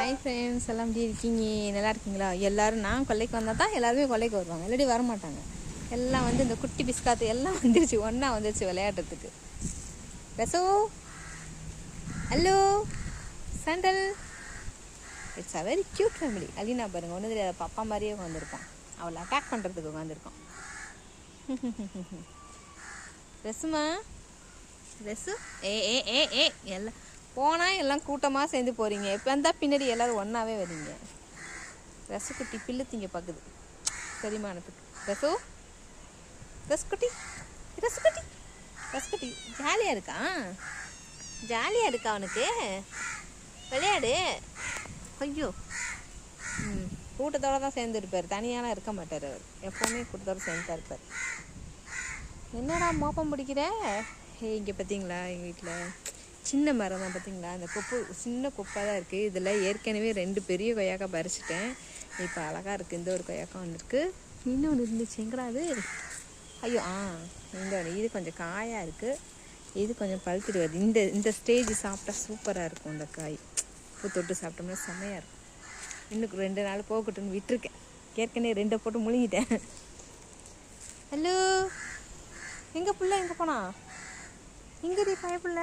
Hi friends, எல்லாம் எப்படி இருக்கீங்க? நல்லா இருக்கீங்களா? எல்லோரும் நான் கொல்லைக்கு வந்தால் தான் எல்லாருமே கொல்லைக்கு வருவாங்க, இல்லாட்டி வரமாட்டாங்க. எல்லாம் வந்து இந்த குட்டி பிஸ்காத்து எல்லாம் வந்துருச்சு, ஒன்றா வந்துருச்சு விளையாடுறதுக்கு. ரசோ, hello sandal, it's a very cute family. Alina பாருங்க, ஒன்று தெரியாத பாப்பா மாதிரியே உட்காந்துருப்பான். அவளை அட்டாக் பண்ணுறதுக்கு உட்காந்துருக்கான். ரசுமா, ரசு, ஏ ஏ ஏ ஏ எல்லாம் போனால் எல்லாம் கூட்டமாக சேர்ந்து போகிறீங்க. இப்போ இருந்தால் பின்னாடி எல்லோரும் ஒன்றாவே வரீங்க. ரசக்குட்டி பில்லு திங்க பார்க்குது செரிமானத்துக்கு. ரசு, ரசக்குட்டி, ரசக்குட்டி, ரசக்குட்டி ஜாலியாக இருக்கா? ஜாலியாக இருக்கா அவனுக்கு? விளையாடு. ஐயோ, கூட்டத்தோடு தான் சேர்ந்து இருப்பார், தனியாலாம் இருக்க மாட்டார் அவர். எப்போவுமே கூட்டத்தோடு சேர்ந்து தான் இருப்பார். என்னடா மோப்பம் பிடிக்கிற? இங்கே பார்த்தீங்களா, எங்கள் வீட்டில் சின்ன மரம் தான் பார்த்தீங்களா, அந்த கொப்பு சின்ன கொப்பாக தான் இருக்குது. இதில் ஏற்கனவே 2 பெரிய கொய்யாக்காய் பறிச்சிட்டேன். இப்போ அழகாக இருக்குது. இந்த ஒரு கொய்யாக்காய் வந்துருக்கு, இன்னொன்று இருந்துச்சு. எங்கடா அது? ஐயோ, இந்த ஒன்று. இது கொஞ்சம் காயாக இருக்குது, இது கொஞ்சம் பழுத்துட்டு வருது. இந்த ஸ்டேஜ் சாப்பிட்டா சூப்பராக இருக்கும். இந்த காய் பூ தொட்டு சாப்பிட்டோம்னா செம்மையாக இருக்கும். இன்னும் 2 நாள் போகட்டுன்னு விட்டுருக்கேன். ஏற்கனவே 2 போட்டு முழுங்கிட்டேன். ஹலோ, எங்கே புள்ள எங்கே போனா? எங்கடி பயப்புள்ள?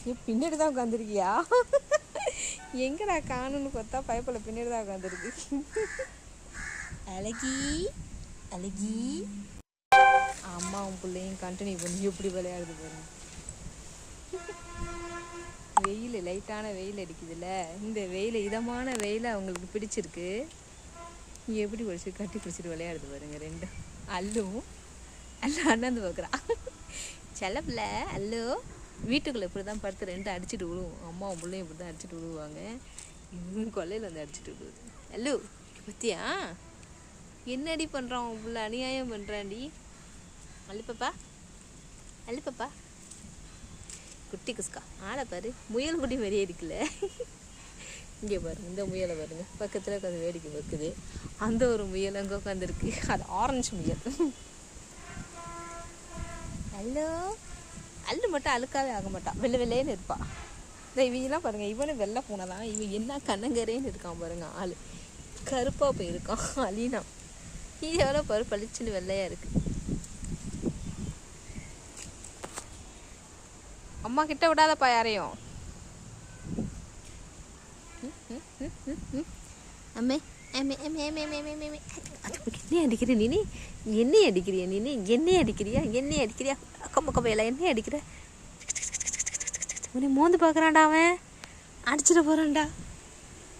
நீ பின்னாடி தான் உட்காந்துருக்கியா? எங்கடா காணுன்னு பார்த்தா பயப்புள்ள பின்னாடி தான் உட்காந்துருக்கு. அழகி அழகி, அம்மாவும் பிள்ளையும் கண்டினியூ பண்ணி எப்படி விளையாடுது பாருங்க. வெயில், லைட்டான வெயில் அடிக்குதுல்ல, இந்த வெயில், இதமான வெயில் அவங்களுக்கு பிடிச்சிருக்கு. எப்படி பிடிச்சி கட்டி பிடிச்சிட்டு விளையாடுது பாருங்க 2. அல்லும் அண்ணாந்து பார்க்குறா. செல்லப்பில்ல அல்லோ. வீட்டுக்குள்ளே இப்படி தான் படுத்து 2 அடிச்சுட்டு விடுவோம். அம்மாவும் பிள்ளையும் இப்படி தான் அடிச்சுட்டு விடுவாங்க. இவங்க கொல்லையில் வந்து அடிச்சுட்டு விடுவது. அல்லோ, பத்தியா என்ன அடி பண்ணுறான் உன் பிள்ளை? அநியாயம் பண்ணுறான்டி. அல்லுப்பப்பா, அல்லுப்பப்பா, குட்டி குஸ்கா ஆளை பாரு. முயல் குட்டி மாதிரியே இருக்குல்ல. இங்கே பாருங்க, இந்த முயலை பாருங்க, பக்கத்தில் உட்காந்து வேடிக்கை வைக்குது. அந்த ஒரு முயல் அங்கே உட்காந்துருக்கு, அது ஆரஞ்சு முயல். ஹலோ, அல்லு மட்டும் அழுக்காவே ஆக மாட்டான், வெள்ளை வெள்ளைன்னு இருப்பான். இந்த இவங்கெல்லாம் பாருங்கள், இவனு வெள்ளை பூனை தான். இவன் என்ன கண்ணங்கரேன்னு இருக்கான் பாருங்க. ஆள் கருப்பாக போயிருக்கான். அலினா இது எவ்வளோ பாரு, பளிச்சுன்னு வெள்ளையாக இருக்குது. அம்மா கிட்ட விடாதப்பா யாரையும். அம்மே அம்மே அம்மே அம்மே அம்மே அம்மே அம்மே. என்ன அடிக்கிற நீ? என்னைய அடிக்கிறியா நீ? என்னைய அடிக்கிறியா? என்னைய அடிக்கிறியா? அக்கம் பக்கம் என்னைய அடிக்கிற? உன்னை மோந்து பார்க்குறான்டா, அவன் அடிச்சிட போகிறான்டா.